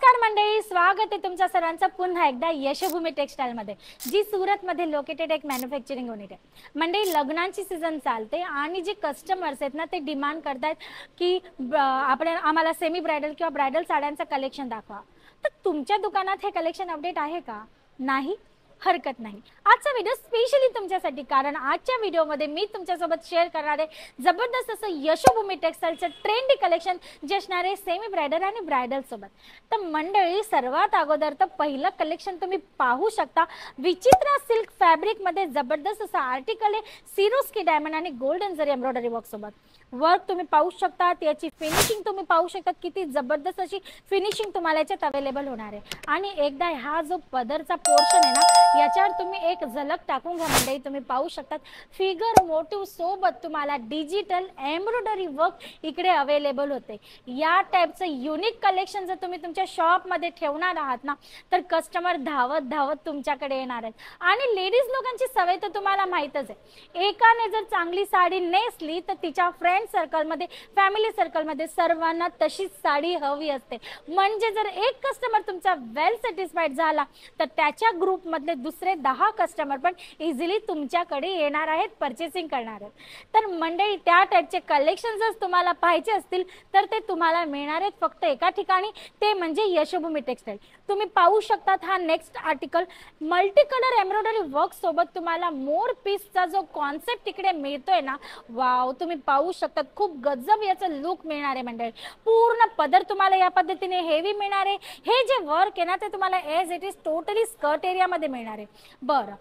नमस्कार मंडळी, स्वागत आहे तुमच्या सर्वांचं पुन्हा एकदा यशोभूमी टेक्सटाईल मध्ये, जी सूरत मध्ये लोकेटेड एक मॅन्युफॅक्चरिंग युनिट आहे। मंडळी, लग्नाची सीझन चालते आणि जे कस्टमर्स आहेत ना, ते डिमांड करतात की आम्हाला सेमी ब्रायडल किंवा ब्रायडल साड्यांचं कलेक्शन दाखवा। तर तुमच्या दुकानात हे कलेक्शन अपडेट आहे का? नाही, हरकत नाही। आजचा व्हिडिओ स्पेशली तुमच्यासाठी, कारण आजच्या व्हिडिओमध्ये मी तुमच्यासोबत शेअर करणार आहे जबरदस्त असं यशोभूमी टेक्सटाईलचं ट्रेंडी कलेक्शन जे असणार आहे सेमी ब्रायडल आणि ब्रायडल सोबत। तर मंडळी, सर्वात अगोदर तर पहिलं कलेक्शन तुम्ही पाहू शकता। विचित्रा सिल्क फॅब्रिक मध्ये जबरदस्त असं आर्टिकल आहे, सिरोस्की डायमंड आणि गोल्डन जरी एम्ब्रॉयडरी वर्क सोबत। वर्क तुम्ही पाहू शकता, याची फिनिशिंग तुम्ही पाहू शकता, किती जबरदस्त अशी फिनिशिंग तुम्हाला याच्यात अवेलेबल होणार आहे। आणि एकदा हा जो पदरचा पोर्शन आहे ना, याच्यावर तुम्ही एक झलक टाकून घ्या मंडळी। तुम्ही पाहू शकतात फिगर मोटिव्ह सोबत तुम्हाला डिजिटल एम्ब्रॉयडरी वर्क इकडे अवेलेबल होते। या टाइपचं युनिक कलेक्शन जर तुम्ही तुमच्या शॉप मध्ये ठेवणार आहात ना, तर कस्टमर धावत धावत तुमच्याकडे येणार आहेत। आणि लेडीज लोकांची सवय तर तुम्हाला माहितच आहे, एकाने जर चांगली साडी नेसली तर तिच्या फ्रेंड सर्कल मध्ये, फॅमिली सर्कल मध्ये सर्वांना तशीच साडी हवी असते। म्हणजे जर एक कस्टमर तुमचा वेल सॅटिस्फाईड झाला, तर त्याच्या ग्रुप मधले दुसरे 10 कस्टमर पण इझिली तुमच्याकडे येणार आहेत, परचेसिंग करणार आहेत। तर मंडळी, त्या टाइपचे कलेक्शन जर तुम्हाला पाहिजे असतील तर ते तुम्हाला मिळणार आहेत फक्त एका ठिकाणी, ते म्हणजे यशोभूमी टेक्सटाईल। तुम्ही पाहू शकतात हा next article multi colour embroidery work सोबत तुम्हाला मोर पीसचा जो कॉन्सेप्ट इकडे मिळतोय ना, वाव, तुम्ही पाहू शकता खूप गजब याचा लुक मिळणार आहे मंडळी। पूर्ण पदर तुम्हाला या पद्धतीने हेवी मिळणार आहे। हे जे वर्क आहे ना, ते तुम्हाला as it is totally skirt area मध्ये मिळणार आहे। बरं,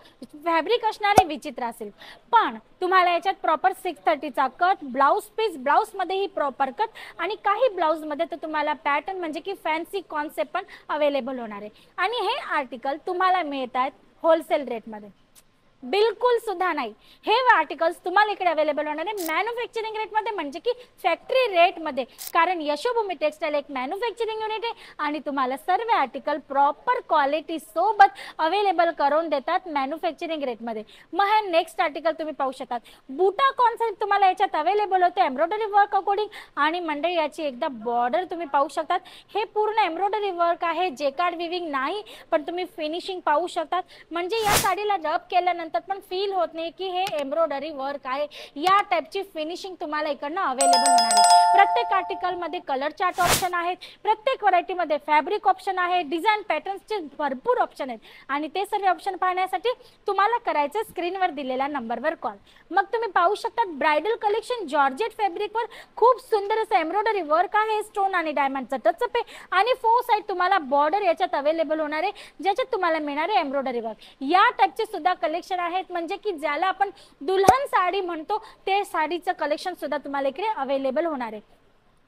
फॅब्रिक असणार आहे विचित्रा सिल्क, पण तुम्हाला याच्यात प्रॉपर 630 चा कट, ब्लाउज पीस, ब्लाउज मध्ये ही प्रॉपर कट, आणि काही ब्लाउज मध्ये तर तुम्हाला पॅटर्न म्हणजे की फॅन्सी कॉन्सेप्ट पण अवेलेबल होणार आहे। आणि हे आर्टिकल तुम्हाला मिळतात होलसेल रेट मध्ये, बिलकुल सुद्धा नाही। हे आर्टिकल्स तुम्हाला इकडे अवेलेबल होणार आहे मॅन्युफॅक्चरिंग रेट मध्ये, म्हणजे की फॅक्टरी रेट मध्ये, कारण यशोभूमी टेक्सटाईल एक मॅन्युफॅक्चरिंग युनिट आहे आणि तुम्हाला सर्व आर्टिकल प्रॉपर क्वालिटी सोबत अवेलेबल करून देतात मॅन्युफॅक्चरिंग रेट मध्ये। मग हे नेक्स्ट आर्टिकल तुम्ही पाहू शकता, बुटा कॉन्सेप्ट तुम्हाला याच्यात अवेलेबल होते एम्ब्रॉयडरी वर्क अकॉर्डिंग। आणि मंडळी, याची एकदा बॉर्डर तुम्ही पाहू शकतात, हे पूर्ण एम्ब्रॉयडरी वर्क आहे, जेकार्ड विविंग नाही, पण तुम्ही फिनिशिंग पाहू शकतात। म्हणजे या साडीला रब केल्यानंतर पण फील होत नाही की हे एम्ब्रॉयडरी वर्क आहे। या टाइपची फिनिशिंग तुम्हाला इकडनं अवेलेबल होणार आहे। प्रत्येक आर्टिकल मध्ये कलर चार्ट ऑप्शन आहेत, प्रत्येक व्हरायटी मध्ये फॅब्रिक ऑप्शन आहे, डिझाइन पॅटर्न्सचे भरपूर ऑप्शन आहेत। आणि ते सर्व ऑप्शन पाहण्यासाठी तुम्हाला करायचं स्क्रीनवर दिलेल्या नंबरवर कॉल। मग तुम्ही पाहू शकता ब्राइडल कलेक्शन जॉर्जेट फॅब्रिकवर खूप सुंदर असं एम्ब्रॉयडरी वर्क आहे, स्टोन आणि डायमंडचं टचअप आहे, आणि 4 साइड तुम्हाला बॉर्डर याच्यात अवेलेबल होणार आहे, ज्याच्यात तुम्हाला मिळणार आहे एम्ब्रॉयडरी वर्क। या टाइपचे सुद्धा कलेक्शन आहेत, म्हणजे की ज्याला आपण दुल्हन साडी म्हणतो, ते साडीचं कलेक्शन सुद्धा तुम्हाला इकडे अवेलेबल होणार आहे।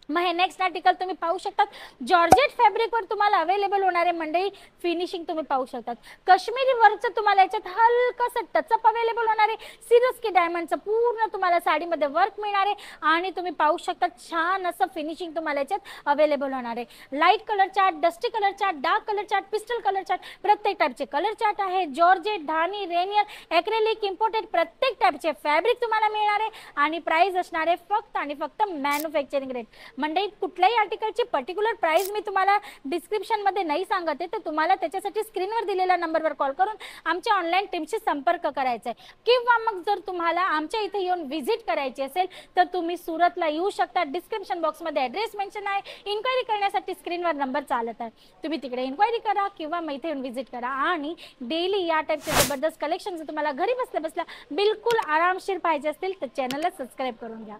मग हे नेक्स्ट आर्टिकल तुम्ही पाहू शकतात, जॉर्जेट फॅब्रिकवर तुम्हाला अवेलेबल होणार आहे मंडळी। फिनिशिंग तुम्ही पाहू शकतात, काश्मीरी वर्कचं तुम्हाला याच्यात हलकंसं टचअप अवेलेबल होणार आहे, सिरोस्की डायमंडचं पूर्ण तुम्हाला साडीमध्ये वर्क मिळणार आहे। आणि तुम्ही पाहू शकतात छान असं फिनिशिंग तुम्हाला याच्यात अवेलेबल होणार आहे। Light colour chart, dusty colour chart, dark colour chart, pistol colour chart, प्रत्येक टाइपचे कलर चार्ट आहे। जॉर्जेट, धानी, रेनियर, ॲक्रेलिक, इम्पोर्टेड प्रत्येक टाइपचे फॅब्रिक तुम्हाला मिळणार आहे। आणि प्राइस असणार आहे फक्त आणि फक्त मॅन्युफॅक्चरिंग रेट। मंडळी, कुठल्याही आर्टिकलची पर्टिक्युलर प्राइस मी तुम्हाला डिस्क्रिप्शन मध्ये नाही सांगत आहे, तर तुम्हाला त्याच्यासाठी स्क्रीनवर दिलेल्या नंबरवर कॉल करून आमच्या ऑनलाईन टीमशी संपर्क करायचा आहे। किंवा मग जर तुम्हाला आमच्या इथे येऊन व्हिजिट करायची असेल तर तुम्ही सुरतला येऊ शकता। डिस्क्रिप्शन बॉक्स मध्ये ॲड्रेस मेन्शन आहे, इन्क्वायरी करण्यासाठी स्क्रीनवर नंबर चालत आहे, तुम्ही तिकडे इन्क्वायरी करा किंवा मग इथे येऊन व्हिजिट करा। आणि डेली या टाइपचे जबरदस्त कलेक्शन जर तुम्हाला घरी बसल्या बसल्या बिलकुल आरामशीर पाहिजे असतील तर चॅनलला सबस्क्राईब करून घ्या।